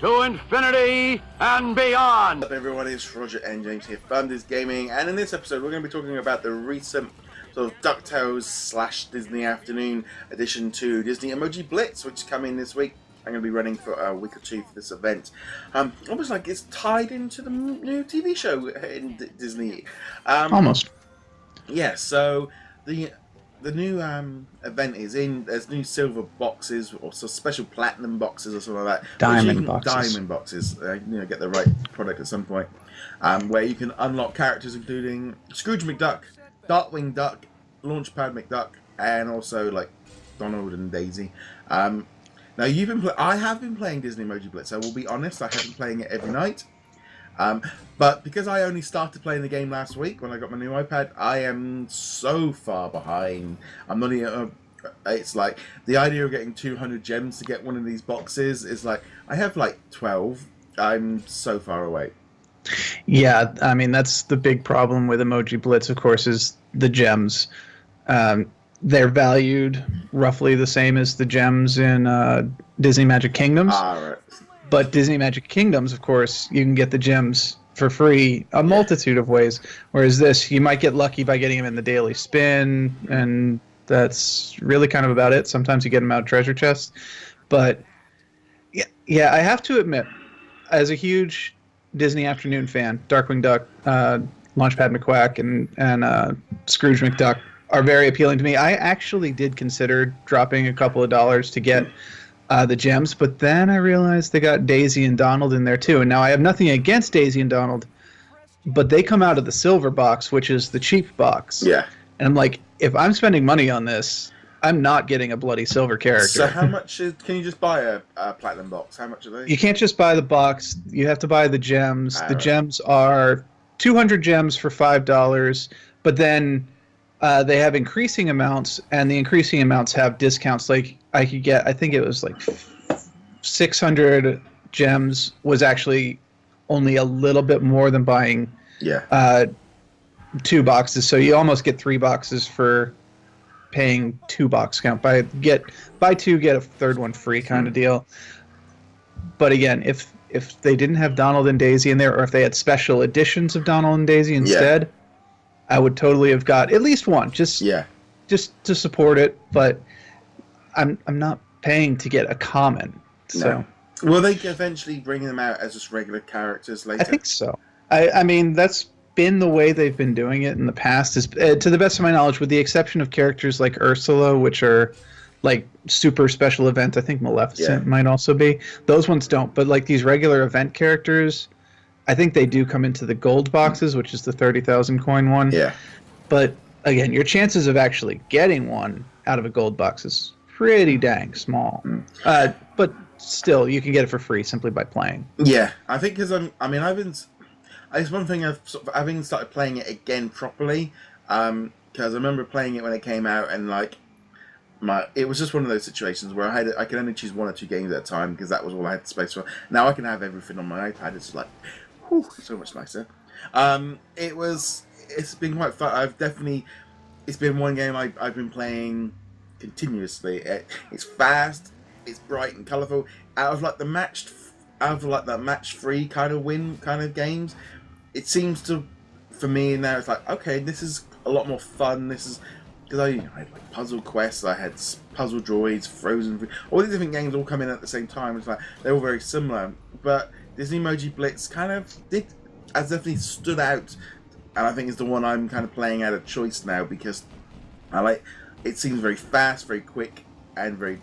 to infinity and beyond. What's up everyone, it's Roger and James here from This Gaming, and in this episode we're going to be talking about the recent sort of DuckTales / Disney Afternoon addition to Disney Emoji Blitz, which is coming this week. I'm going to be running for a week or two for this event. Almost like it's tied into the new TV show in Disney. Almost. Yeah, so the new event is in. There's new silver boxes or so special platinum boxes or something like that. Diamond boxes. Diamond boxes. Get the right product at some point. Where you can unlock characters including Scrooge McDuck, Darkwing Duck, Launchpad McDuck, and also like Donald and Daisy. Now I have been playing Disney Emoji Blitz. I will be honest, I have been playing it every night. But because I only started playing the game last week when I got my new iPad, I am so far behind. I'm not even. It's like the idea of getting 200 gems to get one of these boxes is like I have like 12. I'm so far away. Yeah, I mean that's the big problem with Emoji Blitz, of course, is the gems. They're valued roughly the same as the gems in Disney Magic Kingdoms. Right. But Disney Magic Kingdoms, of course, you can get the gems for free a multitude of ways. Whereas this, you might get lucky by getting them in the daily spin, and that's really kind of about it. Sometimes you get them out of treasure chests. But yeah, I have to admit, as a huge Disney Afternoon fan, Darkwing Duck, Launchpad McQuack, and Scrooge McDuck are very appealing to me. I actually did consider dropping a couple of dollars to get the gems, but then I realized they got Daisy and Donald in there too. And now I have nothing against Daisy and Donald, but they come out of the silver box, which is the cheap box. Yeah. And I'm like, if I'm spending money on this, I'm not getting a bloody silver character. So how much can you just buy a platinum box? How much are they? You can't just buy the box. You have to buy the gems. The gems are 200 gems for $5, but then they have increasing amounts, and the increasing amounts have discounts. Like I could get, I think it was like 600 gems was actually only a little bit more than buying 2 boxes. So you almost get 3 boxes for paying 2 box count. Buy 2, get a third one free kind of deal. But again, if they didn't have Donald and Daisy in there, or if they had special editions of Donald and Daisy instead, I would totally have got at least one, just to support it. But I'm not paying to get a common. So will they eventually bring them out as just regular characters later? I think so. I mean that's been the way they've been doing it in the past. Is to the best of my knowledge, with the exception of characters like Ursula, which are like super special event. I think Maleficent might also be. Those ones don't. But like these regular event characters, I think they do come into the gold boxes, which is the 30,000 coin one. Yeah. But again, your chances of actually getting one out of a gold box is pretty dang small. But still, you can get it for free simply by playing. Yeah, I think because it's one thing having started playing it again properly. Because I remember playing it when it came out, and like it was just one of those situations where I could only choose 1 or 2 games at a time because that was all I had space for. Now I can have everything on my iPad. It's like, whew, so much nicer. It's been quite fun. It's been one game I've been playing continuously. It's fast, it's bright and colourful. Out of the match-free kind of games, it seems to, for me now, it's like, okay, this is a lot more fun. This is because I had like Puzzle Quests, I had Puzzle Droids, Frozen, all these different games all come in at the same time. It's like they're all very similar, but Disney Emoji Blitz has definitely stood out, and I think it's the one I'm kind of playing out of choice now because it seems very fast, very quick, and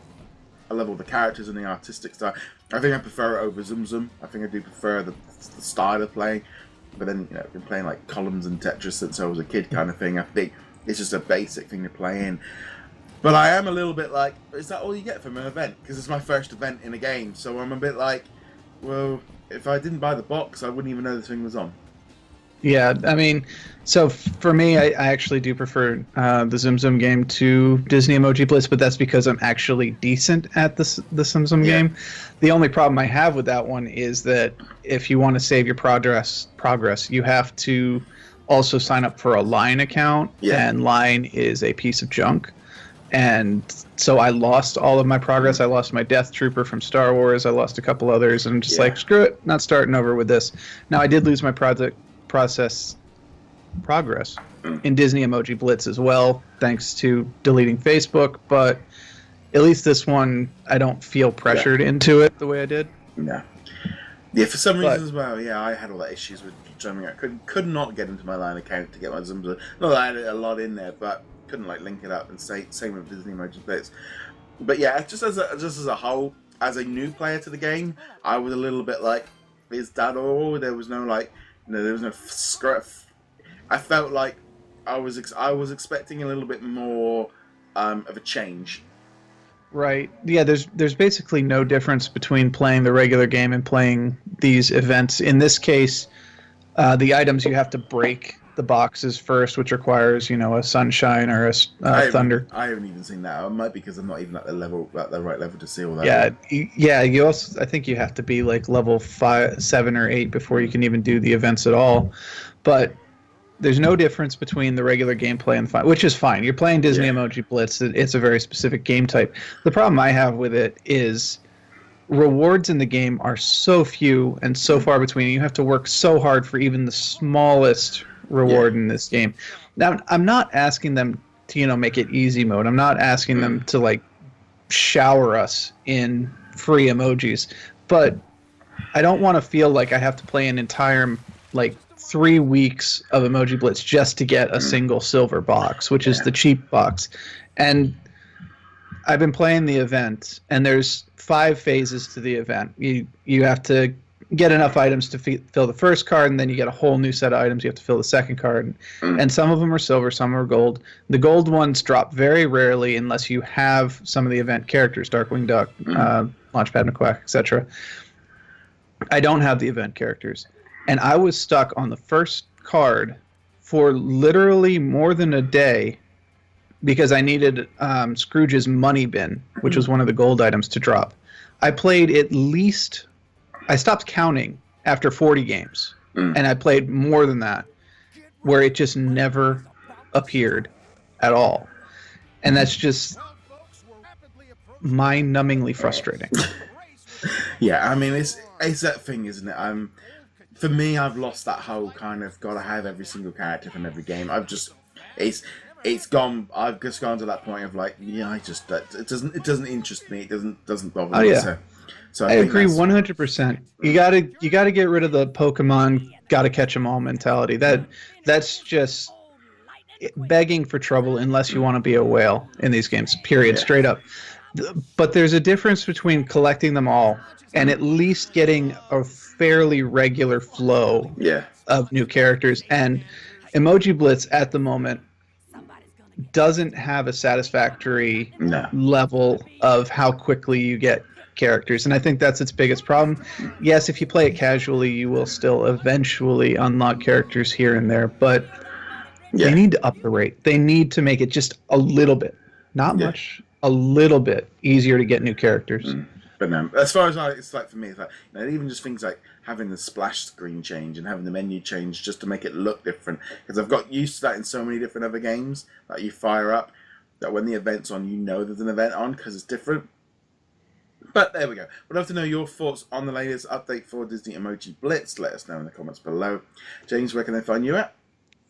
I love all the characters and the artistic style. I think I prefer it over Zoom Zoom. I think I do prefer the style of playing, but then I've been playing like Columns and Tetris since I was a kid kind of thing. I think it's just a basic thing to play in. But I am a little bit like, is that all you get from an event? Because it's my first event in a game, so I'm a bit like, well, if I didn't buy the box, I wouldn't even know this thing was on. Yeah, I mean, so for me, I actually do prefer the Zoom Zoom game to Disney Emoji Blitz, but that's because I'm actually decent at the Zoom Zoom game. The only problem I have with that one is that if you want to save your progress, you have to also sign up for a Line account, and Line is a piece of junk. And so I lost all of my progress. I lost my Death Trooper from Star Wars. I lost a couple others, and I'm just like, screw it, not starting over with this. Now I did lose my progress in Disney Emoji Blitz as well, thanks to deleting Facebook. But at least this one, I don't feel pressured into it the way I did. No. Yeah, for some reason as well. Yeah, I had all that issues with jumping. I could not get into my line account to get my Zooms. Not that I had a lot in there, but couldn't like link it up. And same with Disney Emoji Blitz. But yeah, just as a whole, as a new player to the game, I was a little bit like, is that all? There was no like, there was no I felt like I was expecting a little bit more of a change. Right. Yeah, there's basically no difference between playing the regular game and playing these events. In this case, the items you have to break the boxes first, which requires, a sunshine or a thunder. I haven't even seen that. It might be because I'm not even at the right level to see all that. Yeah. You also, I think you have to be like level 5, 7, or 8 before you can even do the events at all. But there's no difference between the regular gameplay and the which is fine. You're playing Disney Emoji Blitz. It's a very specific game type. The problem I have with it is rewards in the game are so few and so far between. You have to work so hard for even the smallest reward in this game. Now, I'm not asking them to, make it easy mode. I'm not asking them to, like, shower us in free emojis. But I don't want to feel like I have to play an entire, 3 weeks of Emoji Blitz just to get a single silver box, which is the cheap box. And I've been playing the event, and there's 5 phases to the event. You have to get enough items to fill the first card, and then you get a whole new set of items you have to fill the second card. And some of them are silver, some are gold. The gold ones drop very rarely unless you have some of the event characters, Darkwing Duck, Launchpad McQuack, etc. I don't have the event characters. And I was stuck on the first card for literally more than a day because I needed Scrooge's money bin, which was one of the gold items to drop. I played I stopped counting after 40 games, and I played more than that, where it just never appeared at all. And that's just mind-numbingly frustrating. Yeah, I mean, it's that thing, isn't it? For me, I've lost that whole kind of gotta have every single character from every game. It's gone. I've just gone to that point of like, it doesn't interest me. It doesn't bother me. So I agree 100%. You gotta get rid of the Pokemon gotta catch 'em all mentality. That's just begging for trouble unless you want to be a whale in these games. Period. Straight up. But there's a difference between collecting them all and at least getting a fairly regular flow of new characters. And Emoji Blitz at the moment doesn't have a satisfactory level of how quickly you get characters. And I think that's its biggest problem. Yes, if you play it casually, you will still eventually unlock characters here and there. But they need to up the rate. They need to make it just a little bit, not much, a little bit easier to get new characters. But no, as far as it's like for me, it's like even just things like having the splash screen change and having the menu change just to make it look different. Because I've got used to that in so many different other games that you fire up that when the event's on, there's an event on because it's different. But there we go. We'd love to know your thoughts on the latest update for Disney Emoji Blitz. Let us know in the comments below. James, where can they find you at?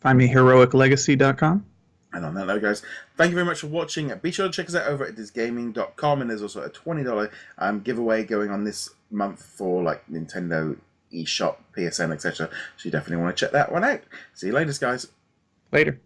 Find me heroiclegacy.com. And on that note, guys, thank you very much for watching. Be sure to check us out over at DisGaming.com, and there's also a $20 giveaway going on this month for like Nintendo eShop, PSN, etc. So you definitely want to check that one out. See you later, guys. Later.